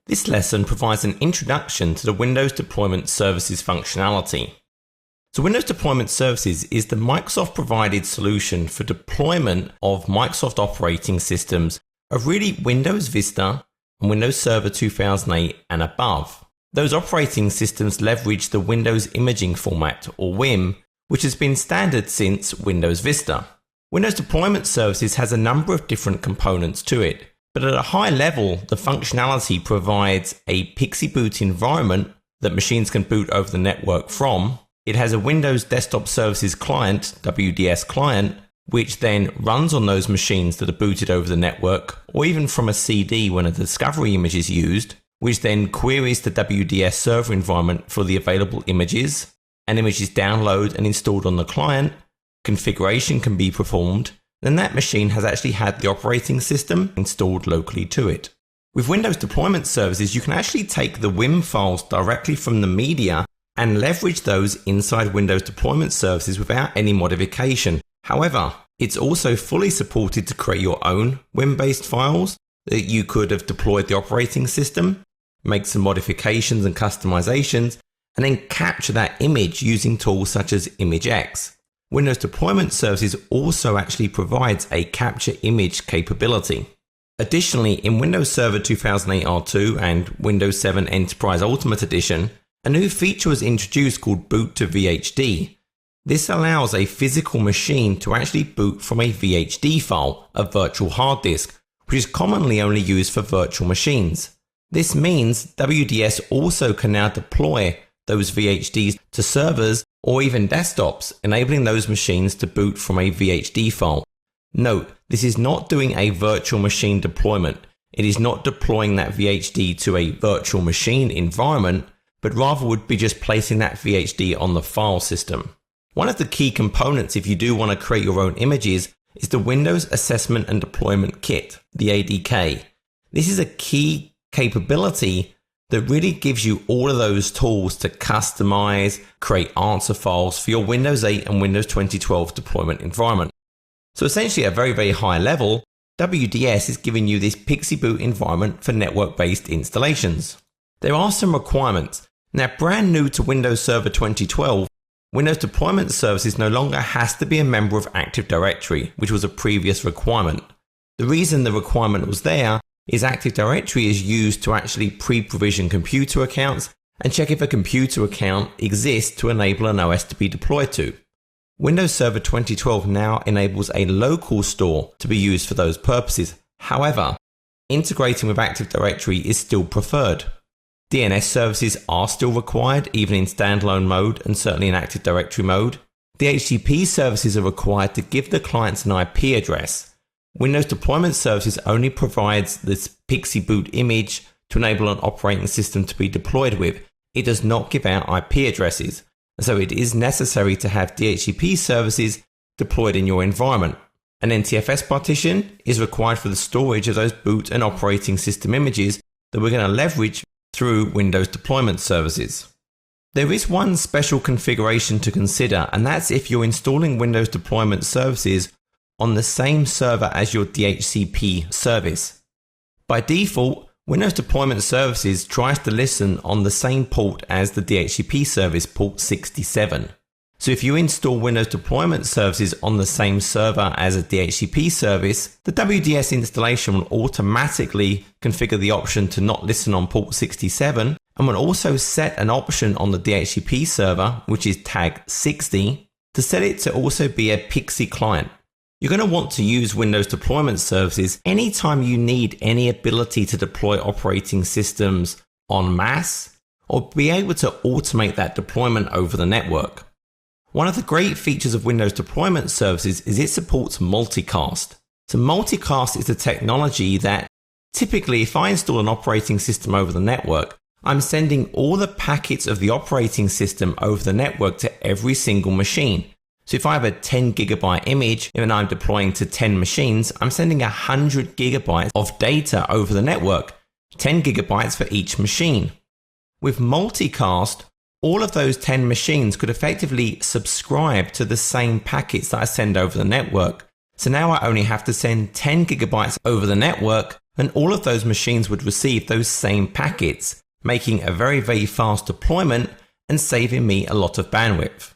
This lesson provides an introduction to the Windows Deployment Services functionality. So Windows Deployment Services is the Microsoft-provided solution for deployment of Microsoft operating systems of really Windows Vista and Windows Server 2008 and above. Those operating systems leverage the Windows Imaging Format, or WIM, which has been standard since Windows Vista. Windows Deployment Services has a number of different components to it, but at a high level, the functionality provides a Pixie boot environment that machines can boot over the network from. It has a Windows Desktop Services client, WDS client, which then runs on those machines that are booted over the network, or even from a CD when a discovery image is used, which then queries the WDS server environment for the available images. An image is downloaded and installed on the client, configuration can be performed, then that machine has actually had the operating system installed locally to it. With Windows Deployment Services, you can actually take the WIM files directly from the media and leverage those inside Windows Deployment Services without any modification. However, it's also fully supported to create your own WIM-based files that you could have deployed the operating system, make some modifications and customizations, and then capture that image using tools such as ImageX. Windows Deployment Services also actually provides a capture image capability. Additionally, in Windows Server 2008 R2 and Windows 7 Enterprise Ultimate Edition, a new feature was introduced called Boot to VHD. This allows a physical machine to actually boot from a VHD file, a virtual hard disk, which is commonly only used for virtual machines. This means WDS also can now deploy those VHDs to servers or even desktops, enabling those machines to boot from a VHD file. Note, this is not doing a virtual machine deployment. It is not deploying that VHD to a virtual machine environment, but rather would be just placing that VHD on the file system. One of the key components if you do want to create your own images is the Windows Assessment and Deployment Kit, the ADK. This is a key capability that really gives you all of those tools to customize, create answer files for your Windows 8 and Windows 2012 deployment environment. So essentially at a very high level, WDS is giving you this Pixie boot environment for network-based installations. There are some requirements. Now, brand new to Windows Server 2012, Windows Deployment Services no longer has to be a member of Active Directory, which was a previous requirement. The reason the requirement was there is Active Directory is used to actually pre-provision computer accounts and check if a computer account exists to enable an OS to be deployed to. Windows Server 2012 now enables a local store to be used for those purposes. However, integrating with Active Directory is still preferred. DNS services are still required, even in standalone mode and certainly in Active Directory mode. DHCP services are required to give the clients an IP address. Windows Deployment Services only provides this Pixie boot image to enable an operating system to be deployed with. It does not give out IP addresses, and so it is necessary to have DHCP services deployed in your environment. An NTFS partition is required for the storage of those boot and operating system images that we're going to leverage through Windows Deployment Services. There is one special configuration to consider, and that's if you're installing Windows Deployment Services on the same server as your DHCP service. By default, Windows Deployment Services tries to listen on the same port as the DHCP service, port 67. So if you install Windows Deployment Services on the same server as a DHCP service, the WDS installation will automatically configure the option to not listen on port 67 and will also set an option on the DHCP server, which is tag 60, to set it to also be a Pixie client. You're going to want to use Windows Deployment Services anytime you need any ability to deploy operating systems en masse or be able to automate that deployment over the network. One of the great features of Windows Deployment Services is it supports multicast. So multicast is a technology that typically if I install an operating system over the network, I'm sending all the packets of the operating system over the network to every single machine. So if I have a 10 gigabyte image and I'm deploying to 10 machines, I'm sending 100 gigabytes of data over the network, 10 gigabytes for each machine. With multicast, all of those 10 machines could effectively subscribe to the same packets that I send over the network. So now I only have to send 10 gigabytes over the network and all of those machines would receive those same packets, making a very, very fast deployment and saving me a lot of bandwidth.